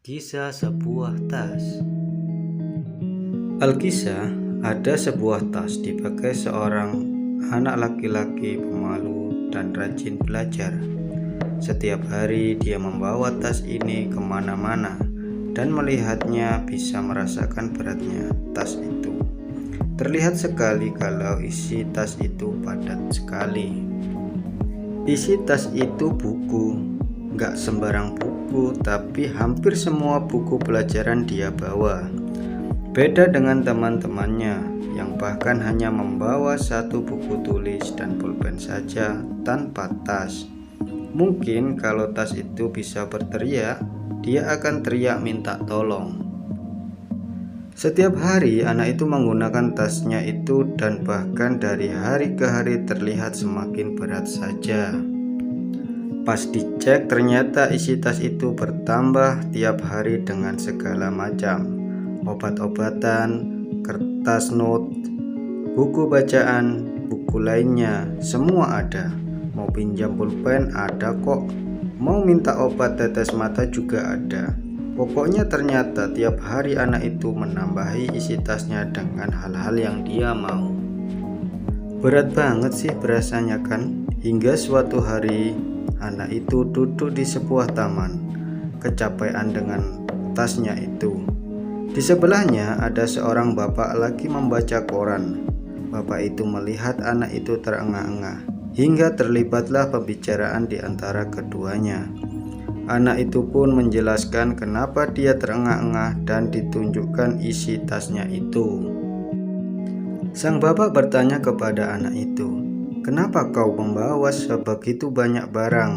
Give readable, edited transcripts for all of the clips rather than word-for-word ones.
Kisah sebuah tas. Alkisah, ada sebuah tas dipakai seorang anak laki-laki pemalu dan rajin belajar. Setiap hari dia membawa tas ini kemana-mana dan melihatnya bisa merasakan beratnya tas itu. Terlihat sekali kalau isi tas itu padat sekali. Isi tas itu buku. Gak sembarang buku, tapi hampir semua buku pelajaran dia bawa. Beda dengan teman-temannya yang bahkan hanya membawa satu buku tulis dan pulpen saja tanpa tas. Mungkin kalau tas itu bisa berteriak, dia akan teriak minta tolong. Setiap hari anak itu menggunakan tasnya itu dan bahkan dari hari ke hari terlihat semakin berat saja. Pas dicek ternyata isi tas itu bertambah tiap hari dengan segala macam obat-obatan, kertas not, buku bacaan, buku lainnya, semua ada. Mau pinjam pulpen ada kok, mau minta obat tetes mata juga ada. Pokoknya ternyata tiap hari anak itu menambahi isi tasnya dengan hal-hal yang dia mau. Berat banget sih berasanya kan, hingga suatu hari anak itu duduk di sebuah taman, kecapean dengan tasnya itu. Di sebelahnya ada seorang bapak lagi membaca koran. Bapak itu melihat anak itu terengah-engah, hingga terlibatlah pembicaraan di antara keduanya. Anak itu pun menjelaskan kenapa dia terengah-engah dan ditunjukkan isi tasnya itu. Sang bapak bertanya kepada anak itu, "Kenapa kau membawa sebegitu banyak barang?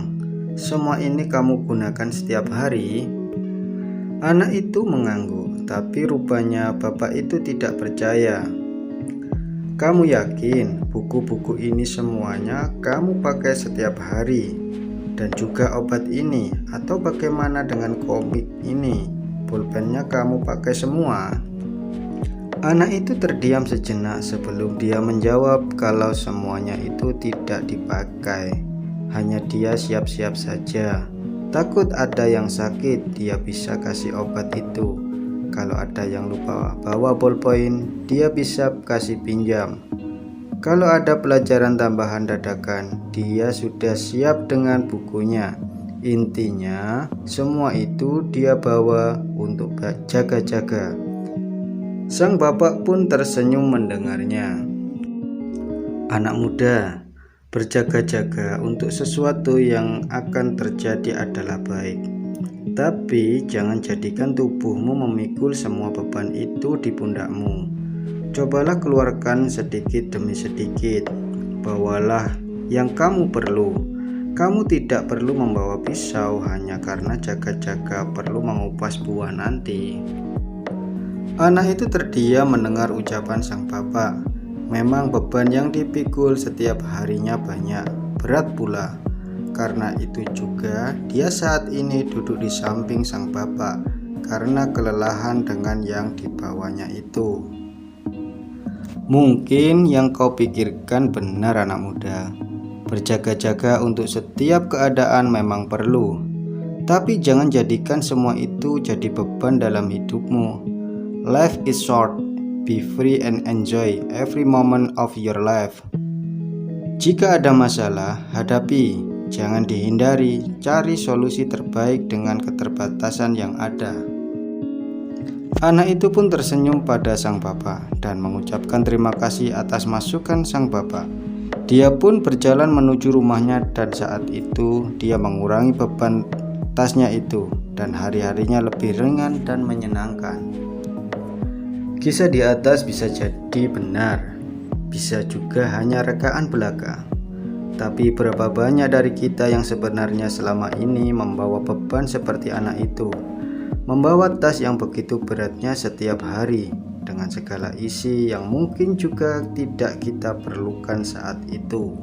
Semua ini kamu gunakan setiap hari?" Anak itu mengangguk, tapi rupanya bapak itu tidak percaya. "Kamu yakin buku-buku ini semuanya kamu pakai setiap hari? Dan juga obat ini? Atau bagaimana dengan komik ini? Pulpennya kamu pakai semua?" Anak itu terdiam sejenak sebelum dia menjawab kalau semuanya itu tidak dipakai. Hanya dia siap-siap saja. Takut ada yang sakit, dia bisa kasih obat itu. Kalau ada yang lupa bawa ballpoint, dia bisa kasih pinjam. Kalau ada pelajaran tambahan dadakan, dia sudah siap dengan bukunya. Intinya, semua itu dia bawa untuk jaga-jaga. Sang bapak pun tersenyum mendengarnya. "Anak muda, berjaga-jaga untuk sesuatu yang akan terjadi adalah baik. Tapi jangan jadikan tubuhmu memikul semua beban itu di pundakmu. Cobalah keluarkan sedikit demi sedikit. Bawalah yang kamu perlu. Kamu tidak perlu membawa pisau hanya karena jaga-jaga perlu mengupas buah nanti." Anak itu terdiam mendengar ucapan sang bapak. Memang beban yang dipikul setiap harinya banyak, berat pula. Karena itu juga dia saat ini duduk di samping sang bapak karena kelelahan dengan yang dibawanya itu. Mungkin yang kau pikirkan benar anak muda. Berjaga-jaga untuk setiap keadaan memang perlu. Tapi jangan jadikan semua itu jadi beban dalam hidupmu. Life is short, be free and enjoy every moment of your life. Jika ada masalah, hadapi, jangan dihindari, cari solusi terbaik dengan keterbatasan yang ada. Anak itu pun tersenyum pada sang bapak dan mengucapkan terima kasih atas masukan sang bapak. Dia pun berjalan menuju rumahnya dan saat itu dia mengurangi beban tasnya itu dan hari-harinya lebih ringan dan menyenangkan. Kisah di atas bisa jadi benar, bisa juga hanya rekaan belaka. Tapi berapa banyak dari kita yang sebenarnya selama ini membawa beban seperti anak itu, membawa tas yang begitu beratnya setiap hari dengan segala isi yang mungkin juga tidak kita perlukan saat itu.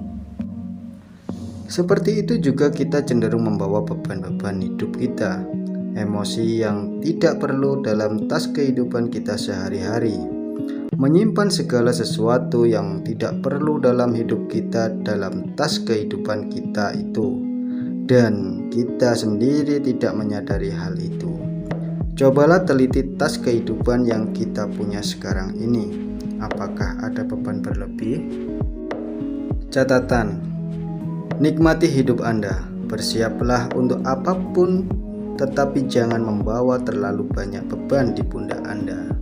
Seperti itu juga kita cenderung membawa beban-beban hidup kita, emosi yang tidak perlu dalam tas kehidupan kita sehari-hari, menyimpan segala sesuatu yang tidak perlu dalam hidup kita dalam tas kehidupan kita itu, dan kita sendiri tidak menyadari hal itu. Cobalah teliti tas kehidupan yang kita punya sekarang ini. Apakah ada beban berlebih? Catatan: nikmati hidup Anda, bersiaplah untuk apapun, tetapi jangan membawa terlalu banyak beban di pundak Anda.